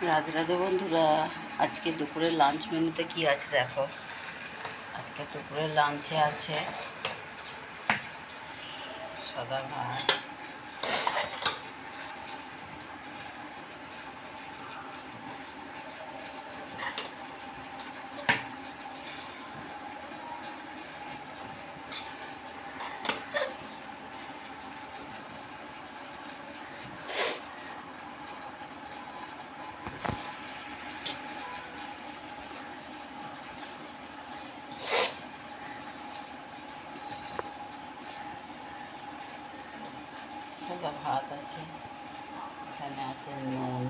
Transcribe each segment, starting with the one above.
রাধে রাধে বন্ধুরা, আজকে দুপুরের লাঞ্চ মেনুতে কি আছে দেখো। আজকে দুপুরের লাঞ্চে আছে সাদা ভাত, সাদা ভাত আছে, এখানে আছে নুন,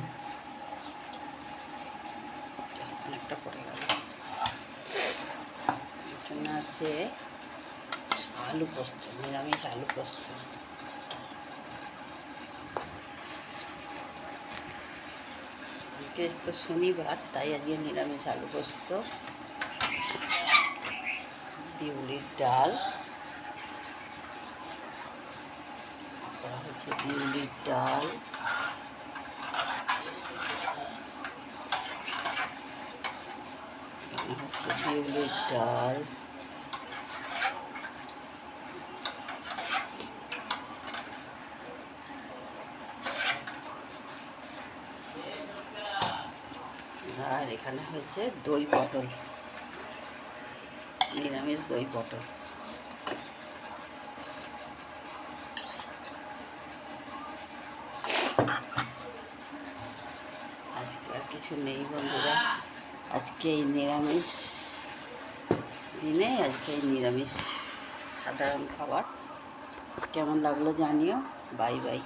অনেকটা পড়ে গেল। এখানে আছে আলু পোস্ত, নিরামিষ আলু পোস্ত। আজকে তো শনিবার, তাই আজকে নিরামিষ আলু পোস্ত, বিউলির ডাল করা হয়েছে, বিউলির ডাল, হচ্ছে বিউলির ডাল, আর এখানে হয়েছে দই পটল, নিরামিষ দই পটল। আজকে আর কিছু নেই বন্ধুরা, আজকে এই নিরামিষ দিনে আজকে এই নিরামিষ সাধারণ খাবার। কেমন লাগলো জানিও। Bye bye.